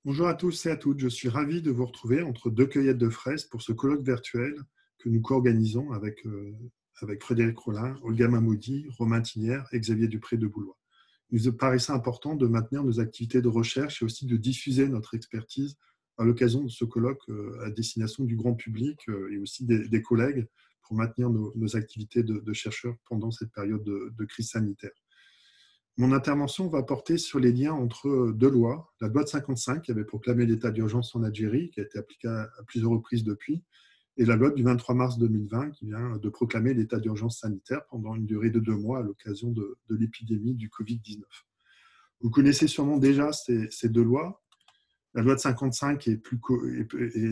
Bonjour à tous et à toutes, je suis ravi de vous retrouver entre deux cueillettes de fraises pour ce colloque virtuel que nous co-organisons avec Frédéric Rollin, Olga Mamoudi, Romain Tinière et Xavier Dupré de Boulois. Il nous paraissait important de maintenir nos activités de recherche et aussi de diffuser notre expertise à l'occasion de ce colloque à destination du grand public et aussi des collègues pour maintenir nos activités de chercheurs pendant cette période de crise sanitaire. Mon intervention va porter sur les liens entre deux lois. La loi de 55 qui avait proclamé l'état d'urgence en Algérie, qui a été appliquée à plusieurs reprises depuis, et la loi du 23 mars 2020 qui vient de proclamer l'état d'urgence sanitaire pendant une durée de 2 mois à l'occasion de l'épidémie du Covid-19. Vous connaissez sûrement déjà ces deux lois. La loi de 55 est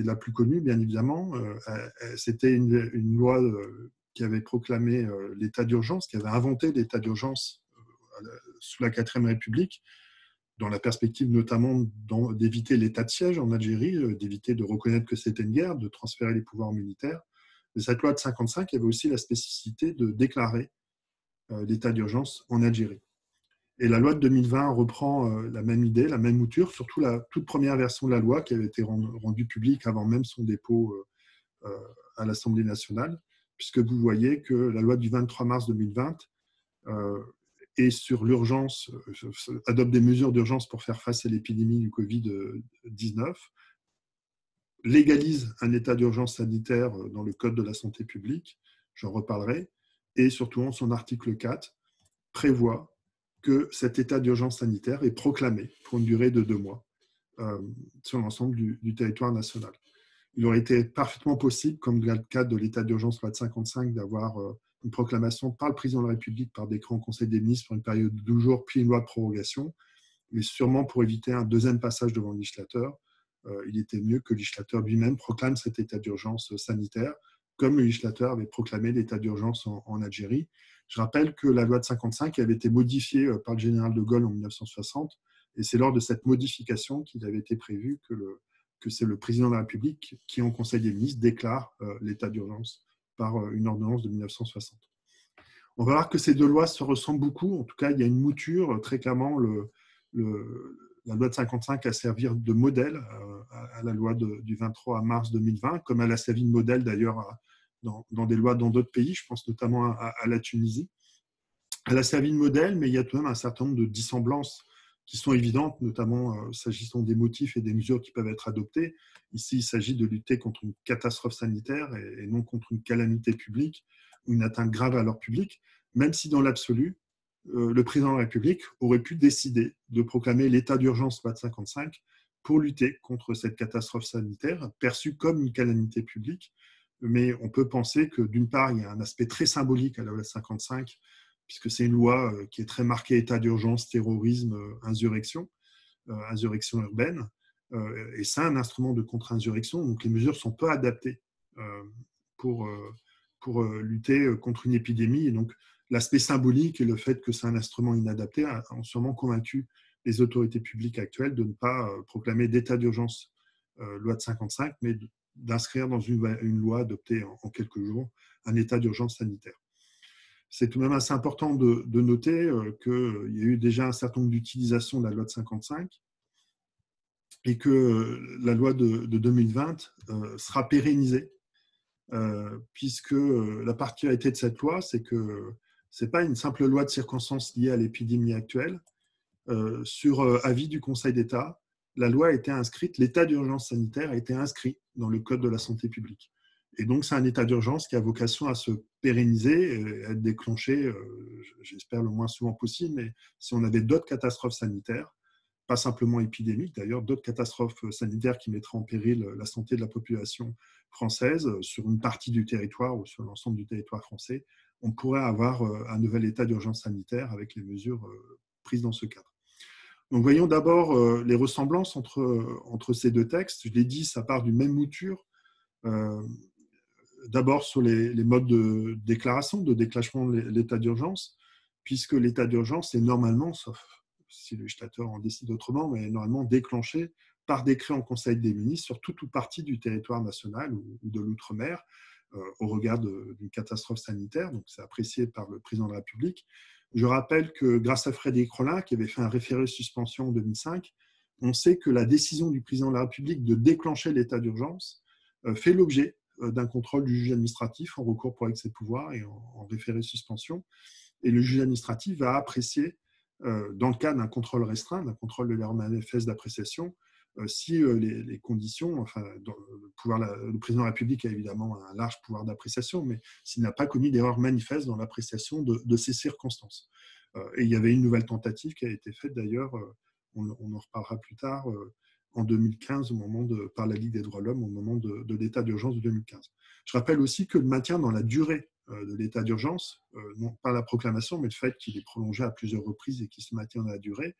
la plus connue, bien évidemment. C'était une loi qui avait proclamé l'état d'urgence, qui avait inventé l'état d'urgence sous la 4e République, dans la perspective notamment d'éviter l'état de siège en Algérie, d'éviter de reconnaître que c'était une guerre, de transférer les pouvoirs militaires. Mais cette loi de 55 avait aussi la spécificité de déclarer l'état d'urgence en Algérie. Et la loi de 2020 reprend la même idée, la même mouture, surtout la toute première version de la loi qui avait été rendue publique avant même son dépôt à l'Assemblée nationale, puisque vous voyez que la loi du 23 mars 2020 et sur l'urgence, adopte des mesures d'urgence pour faire face à l'épidémie du Covid-19, légalise un état d'urgence sanitaire dans le Code de la santé publique, j'en reparlerai, et surtout en son article 4, prévoit que cet état d'urgence sanitaire est proclamé pour une durée de 2 mois sur l'ensemble du territoire national. Il aurait été parfaitement possible, comme dans le cadre de l'état d'urgence loi de 55, d'avoir une proclamation par le président de la République par décret en Conseil des ministres pour une période de 12 jours, puis une loi de prorogation. Mais sûrement pour éviter un deuxième passage devant le législateur, il était mieux que le législateur lui-même proclame cet état d'urgence sanitaire, comme le législateur avait proclamé l'état d'urgence en Algérie. Je rappelle que la loi de 55 avait été modifiée par le général de Gaulle en 1960, et c'est lors de cette modification qu'il avait été prévu que c'est le président de la République qui, en Conseil des ministres, déclare l'état d'urgence par une ordonnance de 1960. On va voir que ces deux lois se ressemblent beaucoup. En tout cas, il y a une mouture. Très clairement, la loi de 55 a servi de modèle à la loi du 23 mars 2020, comme elle a servi de modèle d'ailleurs dans des lois dans d'autres pays. Je pense notamment à la Tunisie. Elle a servi de modèle, mais il y a tout de même un certain nombre de dissemblances qui sont évidentes, notamment s'agissant des motifs et des mesures qui peuvent être adoptées. Ici, il s'agit de lutter contre une catastrophe sanitaire et non contre une calamité publique ou une atteinte grave à l'ordre public, même si dans l'absolu, le président de la République aurait pu décider de proclamer l'état d'urgence loi de 55 pour lutter contre cette catastrophe sanitaire perçue comme une calamité publique. Mais on peut penser que d'une part, il y a un aspect très symbolique à la loi de 55, puisque c'est une loi qui est très marquée état d'urgence, terrorisme, insurrection urbaine, et c'est un instrument de contre-insurrection, donc les mesures sont peu adaptées pour lutter contre une épidémie, et donc l'aspect symbolique et le fait que c'est un instrument inadapté ont sûrement convaincu les autorités publiques actuelles de ne pas proclamer d'état d'urgence loi de 55, mais d'inscrire dans une loi adoptée en quelques jours un état d'urgence sanitaire. C'est tout de même assez important de noter qu'il y a eu déjà un certain nombre d'utilisations de la loi de 55 et que la loi de 2020 sera pérennisée, puisque la particularité de cette loi, c'est que ce n'est pas une simple loi de circonstances liée à l'épidémie actuelle. Sur avis du Conseil d'État, la loi a été inscrite, l'état d'urgence sanitaire a été inscrit dans le Code de la santé publique. Et donc, c'est un état d'urgence qui a vocation à se pérenniser et à être déclenché, j'espère le moins souvent possible, mais si on avait d'autres catastrophes sanitaires, pas simplement épidémiques d'ailleurs, d'autres catastrophes sanitaires qui mettraient en péril la santé de la population française sur une partie du territoire ou sur l'ensemble du territoire français, on pourrait avoir un nouvel état d'urgence sanitaire avec les mesures prises dans ce cadre. Donc, voyons d'abord les ressemblances entre ces deux textes. Je l'ai dit, ça part d'une même mouture. D'abord sur les modes de déclaration, de déclenchement de l'état d'urgence, puisque l'état d'urgence est normalement, sauf si le législateur en décide autrement, mais est normalement déclenché par décret en Conseil des ministres sur toute ou partie du territoire national ou de l'outre-mer au regard d'une catastrophe sanitaire. Donc, c'est apprécié par le président de la République. Je rappelle que grâce à Frédéric Rollin, qui avait fait un référé suspension en 2005, on sait que la décision du président de la République de déclencher l'état d'urgence fait l'objet d'un contrôle du juge administratif en recours pour excès de pouvoir et en référé suspension. Et le juge administratif va apprécier, dans le cas d'un contrôle restreint, d'un contrôle de l'erreur manifeste d'appréciation, si les conditions, enfin, le président de la République a évidemment un large pouvoir d'appréciation, mais s'il n'a pas commis d'erreur manifeste dans l'appréciation de ces circonstances. Et il y avait une nouvelle tentative qui a été faite d'ailleurs, on en reparlera plus tard, en 2015, par la Ligue des droits de l'homme, au moment de l'état d'urgence de 2015. Je rappelle aussi que le maintien dans la durée de l'état d'urgence, non pas la proclamation, mais le fait qu'il est prolongé à plusieurs reprises et qu'il se maintient dans la durée,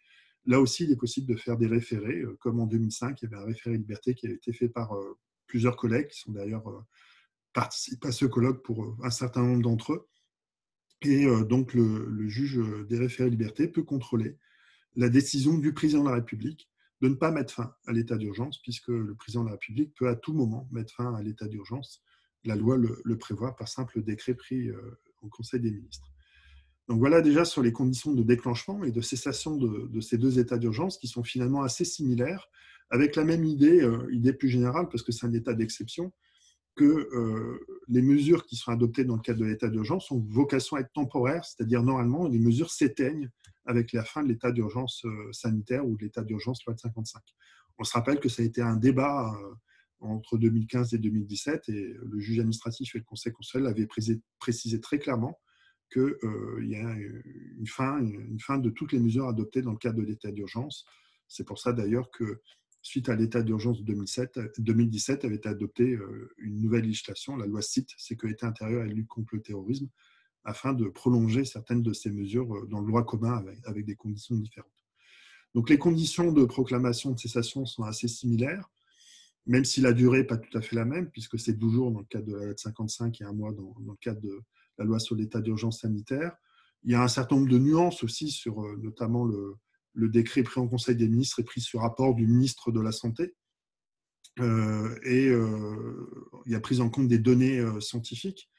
là aussi, il est possible de faire des référés, comme en 2005, il y avait un référé liberté qui avait été fait par plusieurs collègues, qui sont d'ailleurs participent à ce colloque pour un certain nombre d'entre eux. Et donc, le juge des référés liberté peut contrôler la décision du président de la République de ne pas mettre fin à l'état d'urgence, puisque le président de la République peut à tout moment mettre fin à l'état d'urgence. La loi le prévoit par simple décret pris au Conseil des ministres. Donc voilà déjà sur les conditions de déclenchement et de cessation de ces deux états d'urgence qui sont finalement assez similaires, avec la même idée plus générale, parce que c'est un état d'exception, que les mesures qui sont adoptées dans le cadre de l'état d'urgence ont vocation à être temporaires, c'est-à-dire normalement les mesures s'éteignent avec la fin de l'état d'urgence sanitaire ou de l'état d'urgence loi de 55. On se rappelle que ça a été un débat entre 2015 et 2017 et le juge administratif et le Conseil constitutionnel avaient précisé très clairement qu'il y a une fin de toutes les mesures adoptées dans le cadre de l'état d'urgence. C'est pour ça d'ailleurs que suite à l'état d'urgence de 2017, avait été adoptée une nouvelle législation, la loi CIT, Sécurité intérieure et lutte contre le terrorisme, afin de prolonger certaines de ces mesures dans le droit commun avec des conditions différentes. Donc les conditions de proclamation de cessation sont assez similaires, même si la durée n'est pas tout à fait la même, puisque c'est 12 jours dans le cadre de la loi de 55 et un mois dans le cadre de la loi sur l'état d'urgence sanitaire. Il y a un certain nombre de nuances aussi sur notamment le décret pris en Conseil des ministres est pris sur rapport du ministre de la Santé. Il y a prise en compte des données scientifiques,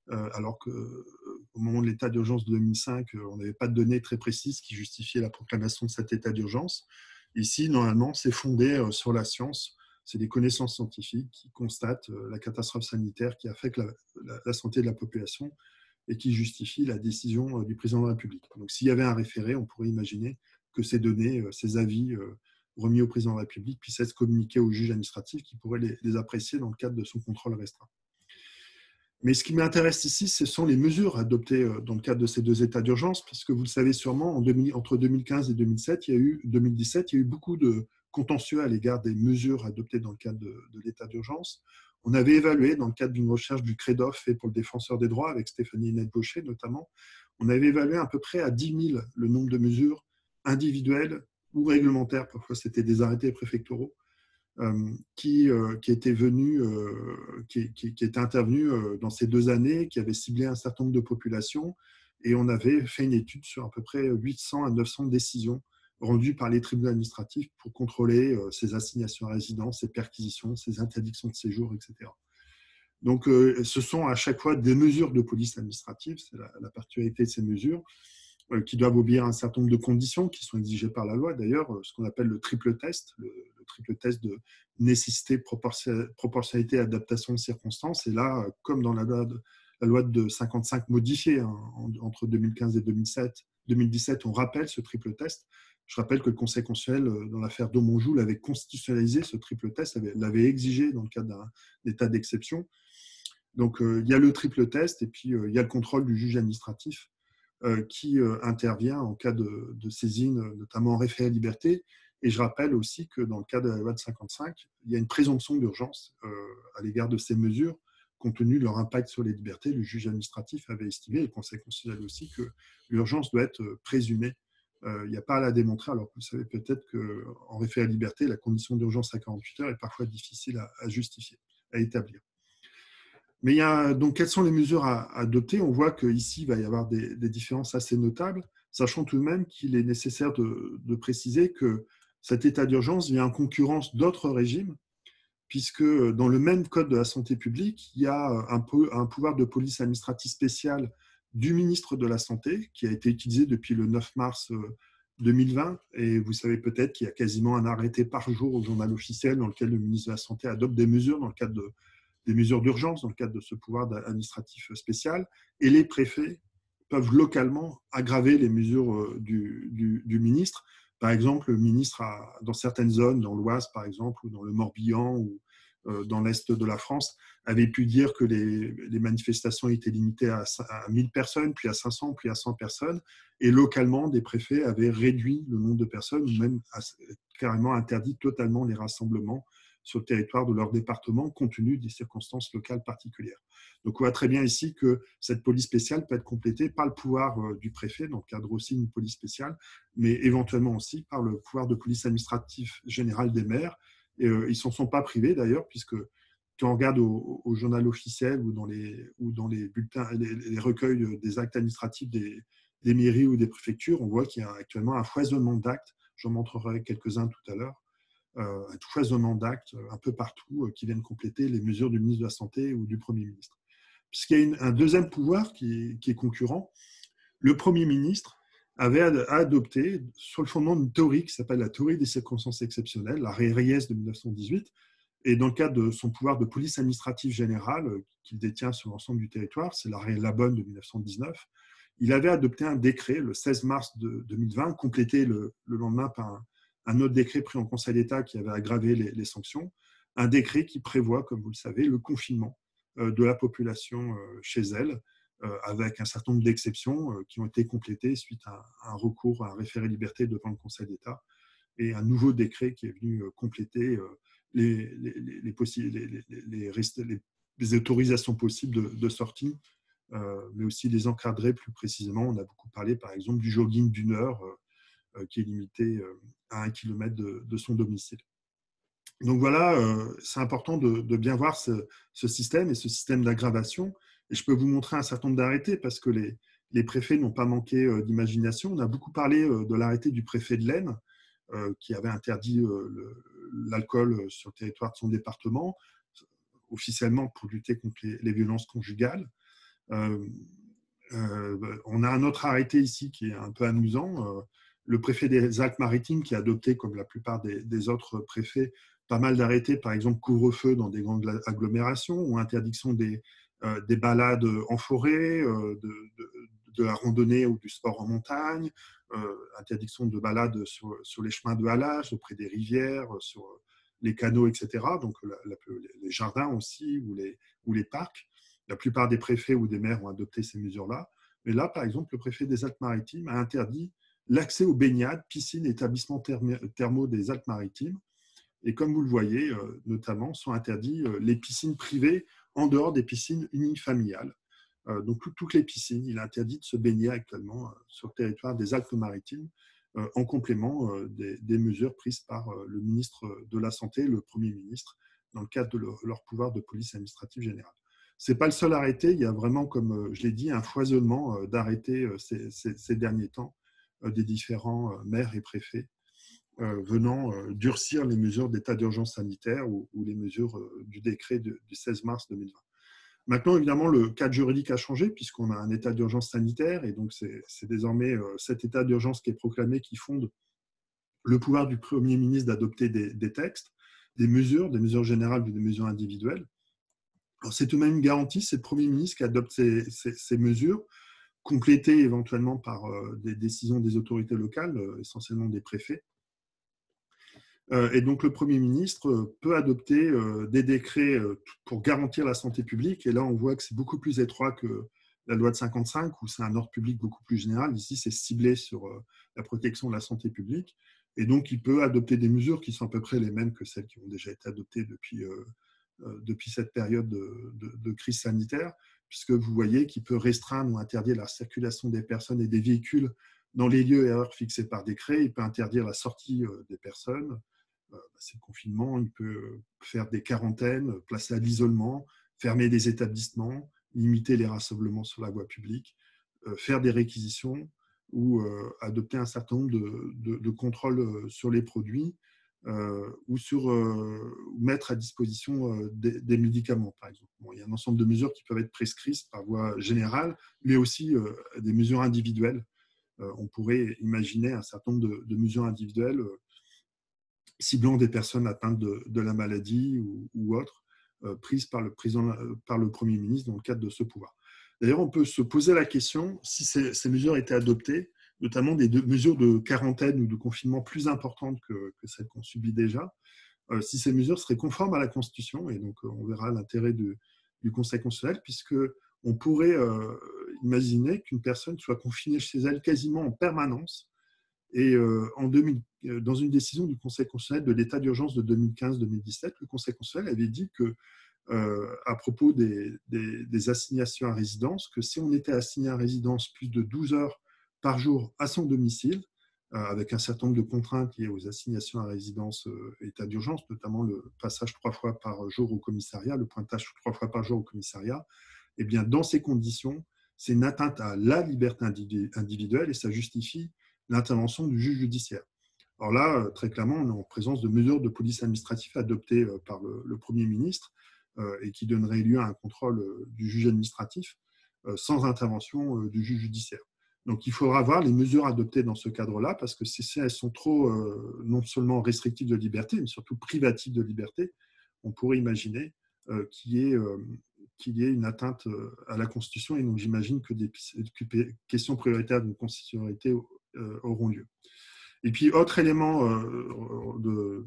alors qu'au moment de l'état d'urgence de 2005, on n'avait pas de données très précises qui justifiaient la proclamation de cet état d'urgence. Ici, normalement, c'est fondé sur la science. C'est des connaissances scientifiques qui constatent la catastrophe sanitaire qui affecte la santé de la population et qui justifie la décision du président de la République. Donc, s'il y avait un référé, on pourrait imaginer que ces données, ces avis remis au président de la République puissent être communiqués au juge administratif qui pourrait les apprécier dans le cadre de son contrôle restreint. Mais ce qui m'intéresse ici, ce sont les mesures adoptées dans le cadre de ces deux états d'urgence, parce que vous le savez sûrement, entre 2015 et 2017, il y a eu beaucoup de contentieux à l'égard des mesures adoptées dans le cadre de l'état d'urgence. On avait évalué, dans le cadre d'une recherche du CREDOF fait pour le défenseur des droits, avec Stéphanie Nette-Baucher notamment, on avait évalué à peu près à 10 000 le nombre de mesures individuelles ou réglementaires, parfois c'était des arrêtés préfectoraux, qui étaient intervenus dans ces 2 années, qui avaient ciblé un certain nombre de populations, et on avait fait une étude sur à peu près 800 à 900 décisions rendues par les tribunaux administratifs pour contrôler ces assignations à résidence, ces perquisitions, ces interdictions de séjour, etc. Donc, ce sont à chaque fois des mesures de police administrative, c'est la particularité de ces mesures, qui doivent obéir à un certain nombre de conditions qui sont exigées par la loi. D'ailleurs, ce qu'on appelle le triple test, le triple test de nécessité, proportionnalité et adaptation de circonstances. Et là, comme dans la loi de 55 modifiée entre 2015 et 2017, on rappelle ce triple test. Je rappelle que le Conseil constitutionnel, dans l'affaire Domonjou, l'avait constitutionnalisé, ce triple test, l'avait exigé dans le cadre d'un état d'exception. Donc, il y a le triple test et puis il y a le contrôle du juge administratif qui intervient en cas de saisine, notamment en référé liberté. Et je rappelle aussi que dans le cas de la loi de 55, il y a une présomption d'urgence à l'égard de ces mesures, compte tenu de leur impact sur les libertés. Le juge administratif avait estimé, et le Conseil constitutionnel aussi, que l'urgence doit être présumée. Il n'y a pas à la démontrer, alors que vous savez peut-être qu'en référé liberté, la condition d'urgence à 48 heures est parfois difficile à justifier, à établir. Mais donc, quelles sont les mesures à adopter? On voit qu'ici, il va y avoir des différences assez notables, sachant tout de même qu'il est nécessaire de préciser que cet état d'urgence vient en concurrence d'autres régimes, puisque dans le même code de la santé publique, il y a un pouvoir de police administrative spéciale du ministre de la Santé, qui a été utilisé depuis le 9 mars 2020, et vous savez peut-être qu'il y a quasiment un arrêté par jour au journal officiel dans lequel le ministre de la Santé adopte des mesures dans le cadre des mesures d'urgence, dans le cadre de ce pouvoir administratif spécial, et les préfets peuvent localement aggraver les mesures du ministre. Par exemple, le ministre, dans certaines zones, dans l'Oise par exemple, ou dans le Morbihan, ou dans l'Est de la France, avait pu dire que les manifestations étaient limitées à 1000 personnes, puis à 500, puis à 100 personnes. Et localement, des préfets avaient réduit le nombre de personnes, ou même carrément interdit totalement les rassemblements sur le territoire de leur département, compte tenu des circonstances locales particulières. Donc on voit très bien ici que cette police spéciale peut être complétée par le pouvoir du préfet, dans le cadre aussi d'une police spéciale, mais éventuellement aussi par le pouvoir de police administrative générale des maires. Et ils ne s'en sont pas privés d'ailleurs, puisque quand on regarde au journal officiel ou dans les bulletins, les recueils des actes administratifs des mairies ou des préfectures, on voit qu'il y a actuellement un foisonnement d'actes. J'en montrerai quelques-uns tout à l'heure. Un tout foisonnement d'actes un peu partout qui viennent compléter les mesures du ministre de la Santé ou du Premier ministre. Puisqu'il y a un deuxième pouvoir qui est concurrent, le Premier ministre avait adopté, sur le fondement d'une théorie qui s'appelle la théorie des circonstances exceptionnelles, la RERIES de 1918, et dans le cadre de son pouvoir de police administrative générale qu'il détient sur l'ensemble du territoire, c'est l'arrêt Labonne de 1919, il avait adopté un décret le 16 mars 2020, complété le lendemain par un autre décret pris en Conseil d'État qui avait aggravé les sanctions, un décret qui prévoit, comme vous le savez, le confinement de la population chez elle, avec un certain nombre d'exceptions qui ont été complétées suite à un recours à un référé liberté devant le Conseil d'État, et un nouveau décret qui est venu compléter les autorisations possibles de sortie, mais aussi les encadrer plus précisément. On a beaucoup parlé, par exemple, du jogging d'une heure qui est limité à 1 kilomètre de son domicile. Donc voilà, c'est important de bien voir ce système et ce système d'aggravation. Et je peux vous montrer un certain nombre d'arrêtés parce que les préfets n'ont pas manqué d'imagination. On a beaucoup parlé de l'arrêté du préfet de l'Aisne qui avait interdit l'alcool sur le territoire de son département, officiellement pour lutter contre les violences conjugales. On a un autre arrêté ici qui est un peu amusant. Le préfet des Alpes-Maritimes qui a adopté, comme la plupart des autres préfets, pas mal d'arrêtés, par exemple couvre-feu dans des grandes agglomérations ou interdiction des balades en forêt, de la randonnée ou du sport en montagne, interdiction de balades sur les chemins de halage, auprès des rivières, sur les canaux, etc. Donc les jardins aussi ou les parcs. La plupart des préfets ou des maires ont adopté ces mesures-là. Mais là, par exemple, le préfet des Alpes-Maritimes a interdit l'accès aux baignades, piscines, établissements thermaux des Alpes-Maritimes. Et comme vous le voyez, notamment, sont interdits les piscines privées en dehors des piscines unifamiliales. Donc, toutes les piscines, il est interdit de se baigner actuellement sur le territoire des Alpes-Maritimes, en complément des mesures prises par le ministre de la Santé, le Premier ministre, dans le cadre de leur pouvoir de police administrative générale. Ce n'est pas le seul arrêté, il y a vraiment, comme je l'ai dit, un foisonnement d'arrêtés ces derniers temps des différents maires et préfets venant durcir les mesures d'état d'urgence sanitaire ou les mesures du décret du 16 mars 2020. Maintenant, évidemment, le cadre juridique a changé puisqu'on a un état d'urgence sanitaire et donc c'est désormais cet état d'urgence qui est proclamé qui fonde le pouvoir du Premier ministre d'adopter des textes, des mesures générales ou des mesures individuelles. C'est tout de même une garantie, c'est le Premier ministre qui adopte ces mesures, complétées éventuellement par des décisions des autorités locales, essentiellement des préfets. Et donc le Premier ministre peut adopter des décrets pour garantir la santé publique. Et là, on voit que c'est beaucoup plus étroit que la loi de 55, où c'est un ordre public beaucoup plus général. Ici, c'est ciblé sur la protection de la santé publique. Et donc, il peut adopter des mesures qui sont à peu près les mêmes que celles qui ont déjà été adoptées depuis cette période de crise sanitaire, puisque vous voyez qu'il peut restreindre ou interdire la circulation des personnes et des véhicules dans les lieux et heures fixés par décret. Il peut interdire la sortie des personnes. C'est le confinement, il peut faire des quarantaines, placer à l'isolement, fermer des établissements, limiter les rassemblements sur la voie publique, faire des réquisitions ou adopter un certain nombre de contrôles sur les produits ou mettre à disposition des médicaments, par exemple. Bon, il y a un ensemble de mesures qui peuvent être prescrites par voie générale, mais aussi des mesures individuelles on pourrait imaginer un certain nombre de mesures individuelles ciblant des personnes atteintes de la maladie ou autres, prises par le Premier ministre dans le cadre de ce pouvoir. D'ailleurs, on peut se poser la question si ces mesures étaient adoptées, notamment des mesures de quarantaine ou de confinement plus importantes que celles qu'on subit déjà, si ces mesures seraient conformes à la Constitution. Et donc, on verra l'intérêt du Conseil constitutionnel, puisqu'on pourrait imaginer qu'une personne soit confinée chez elle quasiment en permanence. Et dans une décision du Conseil constitutionnel de l'état d'urgence de 2015-2017, le Conseil constitutionnel avait dit que, à propos des assignations à résidence, que si on était assigné à résidence plus de 12 heures par jour à son domicile, avec un certain nombre de contraintes liées aux assignations à résidence état d'urgence, notamment le passage 3 fois par jour au commissariat, le pointage 3 fois par jour au commissariat, eh bien, dans ces conditions, c'est une atteinte à la liberté individuelle et ça justifie l'intervention du juge judiciaire. Alors là, très clairement, on est en présence de mesures de police administrative adoptées par le Premier ministre et qui donneraient lieu à un contrôle du juge administratif sans intervention du juge judiciaire. Donc, il faudra voir les mesures adoptées dans ce cadre-là, parce que si elles sont trop non seulement restrictives de liberté, mais surtout privatives de liberté, on pourrait imaginer qu'il y ait une atteinte à la Constitution. Et donc, j'imagine que des questions prioritaires de constitutionnalité auront lieu. Et puis, autre élément de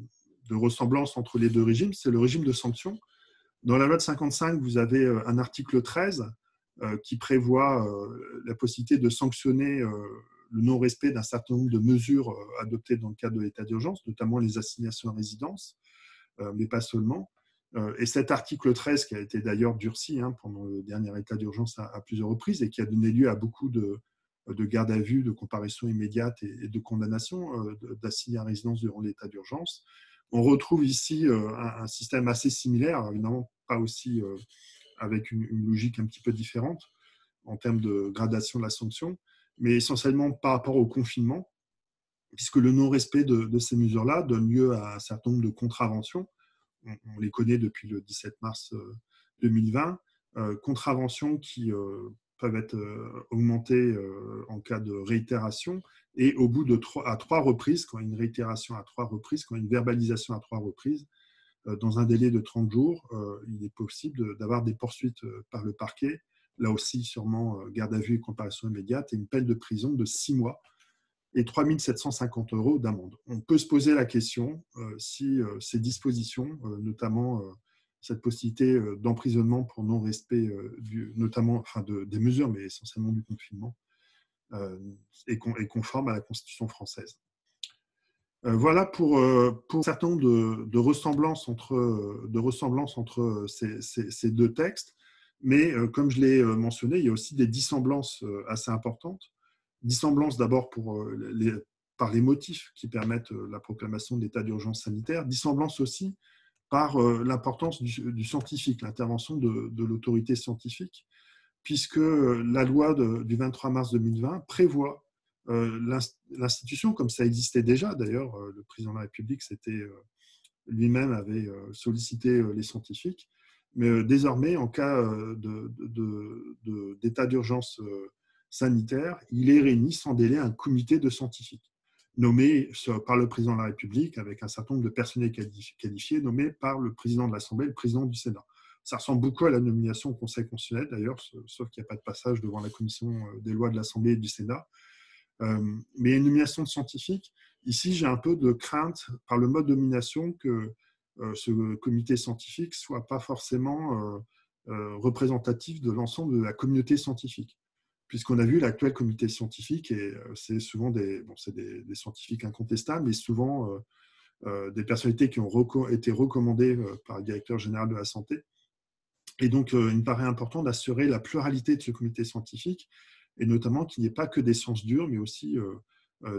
ressemblance entre les deux régimes, c'est le régime de sanctions. Dans la loi de 1955, vous avez un article 13 qui prévoit la possibilité de sanctionner le non-respect d'un certain nombre de mesures adoptées dans le cadre de l'état d'urgence, notamment les assignations à résidence, mais pas seulement. Et cet article 13, qui a été d'ailleurs durci pendant le dernier état d'urgence à plusieurs reprises et qui a donné lieu à beaucoup de garde à vue, de comparution immédiate et de condamnation d'assignés à résidence durant l'état d'urgence. On retrouve ici un système assez similaire, alors évidemment pas aussi avec une logique un petit peu différente en termes de gradation de la sanction, mais essentiellement par rapport au confinement, puisque le non-respect de ces mesures-là donne lieu à un certain nombre de contraventions. On les connaît depuis le 17 mars 2020, contraventions qui peuvent être augmentées en cas de réitération et au bout à 3 reprises, quand une réitération à 3 reprises, quand une verbalisation à 3 reprises, dans un délai de 30 jours, il est possible d'avoir des poursuites par le parquet, là aussi sûrement garde à vue et comparution immédiate, et une peine de prison de 6 mois et 3 750 € d'amende. On peut se poser la question si ces dispositions, notamment cette possibilité d'emprisonnement pour non-respect des mesures, mais essentiellement du confinement, est conforme à la Constitution française. Voilà pour un certain nombre de ressemblances entre ces deux textes. Mais comme je l'ai mentionné, il y a aussi des dissemblances assez importantes. Dissemblances d'abord par les motifs qui permettent la proclamation d'état d'urgence sanitaire. Dissemblances aussi par l'importance du scientifique, l'intervention de l'autorité scientifique, puisque la loi du 23 mars 2020 prévoit l'institution, comme ça existait déjà d'ailleurs, le président de la République lui-même avait sollicité les scientifiques, mais désormais, en cas d'état d'urgence sanitaire, il est réuni sans délai un comité de scientifiques, nommé par le président de la République, avec un certain nombre de personnalités qualifiées, nommés par le président de l'Assemblée et le président du Sénat. Ça ressemble beaucoup à la nomination au Conseil constitutionnel, d'ailleurs, sauf qu'il n'y a pas de passage devant la commission des lois de l'Assemblée et du Sénat. Mais une nomination de scientifique, ici, j'ai un peu de crainte par le mode de nomination que ce comité scientifique ne soit pas forcément représentatif de l'ensemble de la communauté scientifique. Puisqu'on a vu l'actuel comité scientifique, et c'est souvent des scientifiques incontestables, mais souvent des personnalités qui ont été recommandées par le directeur général de la santé. Et donc, il me paraît important d'assurer la pluralité de ce comité scientifique, et notamment qu'il n'y ait pas que des sciences dures, mais aussi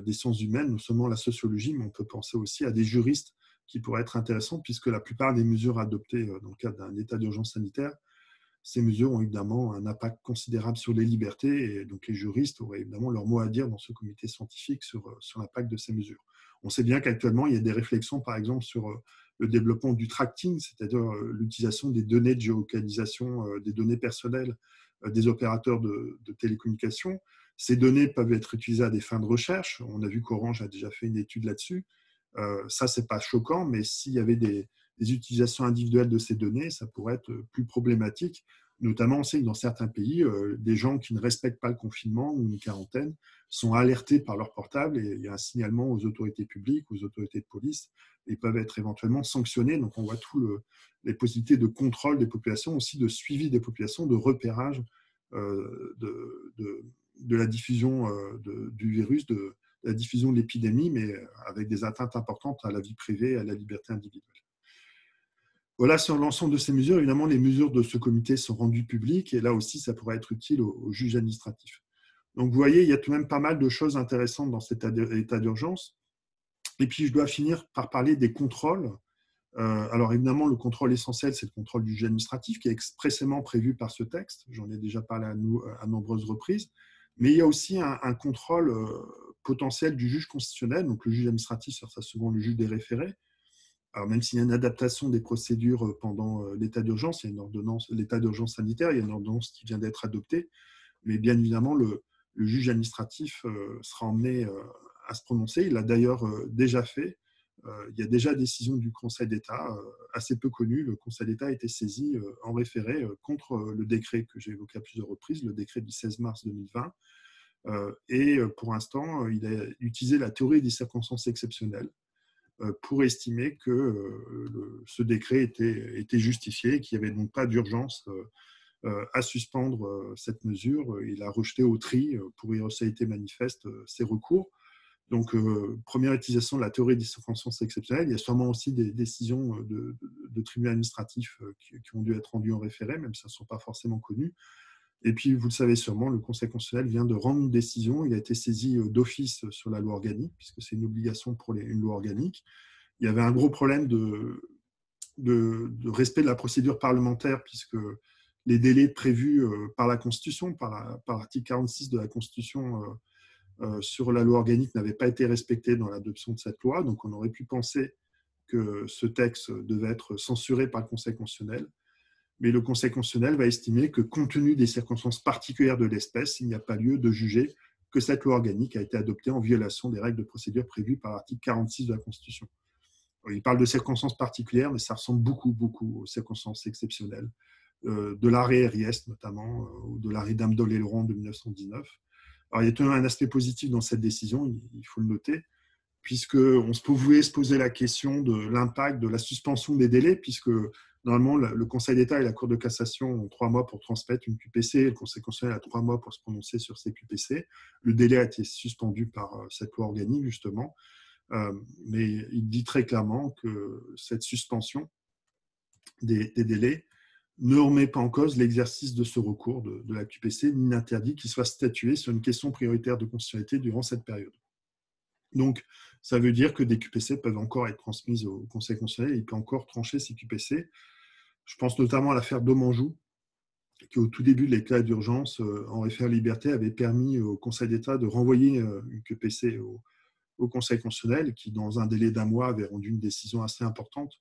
des sciences humaines, non seulement la sociologie, mais on peut penser aussi à des juristes qui pourraient être intéressants, puisque la plupart des mesures adoptées dans le cadre d'un état d'urgence sanitaire, ces mesures ont évidemment un impact considérable sur les libertés, et donc les juristes auraient évidemment leur mot à dire dans ce comité scientifique sur l'impact de ces mesures. On sait bien qu'actuellement, il y a des réflexions, par exemple, sur le développement du tracking, c'est-à-dire l'utilisation des données de géolocalisation, des données personnelles des opérateurs de télécommunications, Ces données peuvent être utilisées à des fins de recherche. On a vu qu'Orange a déjà fait une étude là-dessus. Ça, ce n'est pas choquant, mais s'il y avait des utilisations individuelles de ces données, ça pourrait être plus problématique. Notamment, on sait que dans certains pays, des gens qui ne respectent pas le confinement ou une quarantaine sont alertés par leur portable et il y a un signalement aux autorités publiques, aux autorités de police, et peuvent être éventuellement sanctionnés. Donc, on voit les possibilités de contrôle des populations, aussi de suivi des populations, de repérage de la diffusion du virus, de la diffusion de l'épidémie, mais avec des atteintes importantes à la vie privée et à la liberté individuelle. Voilà, sur l'ensemble de ces mesures, évidemment, les mesures de ce comité sont rendues publiques et là aussi, ça pourrait être utile aux juges administratifs. Donc, vous voyez, il y a tout de même pas mal de choses intéressantes dans cet état d'urgence. Et puis, je dois finir par parler des contrôles. Alors, évidemment, le contrôle essentiel, c'est le contrôle du juge administratif qui est expressément prévu par ce texte. J'en ai déjà parlé à nombreuses reprises. Mais il y a aussi un contrôle potentiel du juge constitutionnel. Donc, le juge administratif sera souvent le juge des référés. Alors, même s'il y a une adaptation des procédures pendant l'état d'urgence, il y a une ordonnance, l'état d'urgence sanitaire, il y a une ordonnance qui vient d'être adoptée, mais bien évidemment, le juge administratif sera emmené à se prononcer. Il l'a d'ailleurs déjà fait. Il y a déjà décision du Conseil d'État, assez peu connue. Le Conseil d'État a été saisi en référé contre le décret que j'ai évoqué à plusieurs reprises, le décret du 16 mars 2020. Et pour l'instant, il a utilisé la théorie des circonstances exceptionnelles pour estimer que ce décret était justifié, qu'il n'y avait donc pas d'urgence à suspendre cette mesure. Il a rejeté au tri, pour irrecevabilité manifeste, ces recours. Donc, première utilisation de la théorie des circonstances exceptionnelles. Il y a sûrement aussi des décisions de tribunaux administratifs qui ont dû être rendues en référé, même si elles ne sont pas forcément connues. Et puis, vous le savez sûrement, le Conseil constitutionnel vient de rendre une décision. Il a été saisi d'office sur la loi organique, puisque c'est une obligation pour une loi organique. Il y avait un gros problème de respect de la procédure parlementaire, puisque les délais prévus par la Constitution, par l'article 46 de la Constitution sur la loi organique n'avaient pas été respectés dans l'adoption de cette loi. Donc, on aurait pu penser que ce texte devait être censuré par le Conseil constitutionnel. Mais le Conseil constitutionnel va estimer que, compte tenu des circonstances particulières de l'espèce, il n'y a pas lieu de juger que cette loi organique a été adoptée en violation des règles de procédure prévues par l'article 46 de la Constitution. Il parle de circonstances particulières, mais ça ressemble beaucoup aux circonstances exceptionnelles, de l'arrêt RIS notamment, ou de l'arrêt Dame-Dol-Aileron de 1919. Alors, il y a tout de même un aspect positif dans cette décision, il faut le noter, puisqu'on pouvait se poser la question de l'impact de la suspension des délais, puisque normalement, le Conseil d'État et la Cour de cassation ont 3 mois pour transmettre une QPC, le Conseil constitutionnel a 3 mois pour se prononcer sur ces QPC. Le délai a été suspendu par cette loi organique, justement, mais il dit très clairement que cette suspension des délais ne remet pas en cause l'exercice de ce recours de la QPC, ni n'interdit qu'il soit statué sur une question prioritaire de constitutionnalité durant cette période. Donc, ça veut dire que des QPC peuvent encore être transmises au Conseil constitutionnel et il peut encore trancher ces QPC. Je pense notamment à l'affaire Domanjou, qui au tout début de l'état d'urgence en référé liberté avait permis au Conseil d'État de renvoyer une QPC au Conseil constitutionnel, qui dans un délai d'1 mois avait rendu une décision assez importante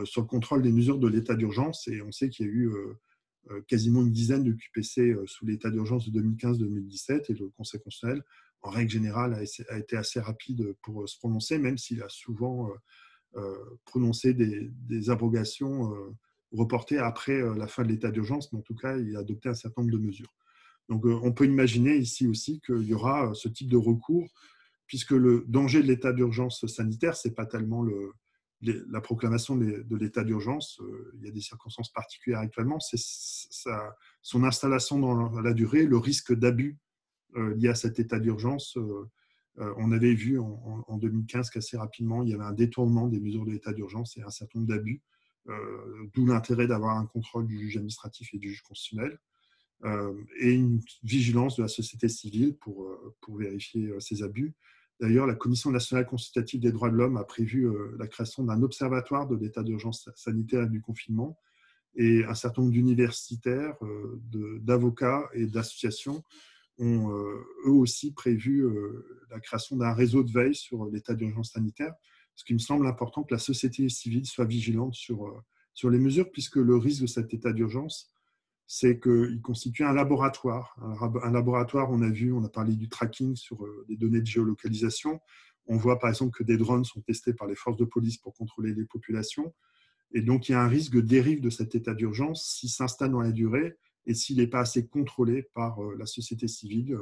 sur le contrôle des mesures de l'état d'urgence. Et on sait qu'il y a eu quasiment une dizaine de QPC sous l'état d'urgence de 2015-2017 et le Conseil constitutionnel, en règle générale, a été assez rapide pour se prononcer, même s'il a souvent prononcé des abrogations reportées après la fin de l'état d'urgence, mais en tout cas, il a adopté un certain nombre de mesures. Donc, on peut imaginer ici aussi qu'il y aura ce type de recours, puisque le danger de l'état d'urgence sanitaire, ce n'est pas tellement la proclamation de l'état d'urgence. Il y a des circonstances particulières actuellement, c'est son installation dans la durée, le risque d'abus lié à cet état d'urgence. On avait vu en 2015 qu'assez rapidement, il y avait un détournement des mesures de l'état d'urgence et un certain nombre d'abus, d'où l'intérêt d'avoir un contrôle du juge administratif et du juge constitutionnel, et une vigilance de la société civile pour vérifier ces abus. D'ailleurs, la Commission nationale consultative des droits de l'homme a prévu la création d'un observatoire de l'état d'urgence sanitaire et du confinement, et un certain nombre d'universitaires, d'avocats et d'associations ont eux aussi prévu la création d'un réseau de veille sur l'état d'urgence sanitaire, ce qui me semble important que la société civile soit vigilante sur les mesures, puisque le risque de cet état d'urgence, c'est qu'il constitue un laboratoire. Un laboratoire, on a parlé du tracking sur des données de géolocalisation. On voit par exemple que des drones sont testés par les forces de police pour contrôler les populations. Et donc, il y a un risque de dérive de cet état d'urgence s'il s'installe dans la durée et s'il n'est pas assez contrôlé par la société civile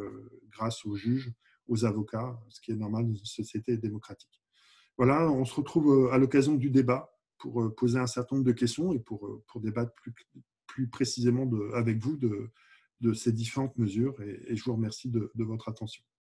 grâce aux juges, aux avocats, ce qui est normal dans une société démocratique. Voilà, on se retrouve à l'occasion du débat pour poser un certain nombre de questions et pour débattre plus précisément avec vous de ces différentes mesures. Et je vous remercie de votre attention.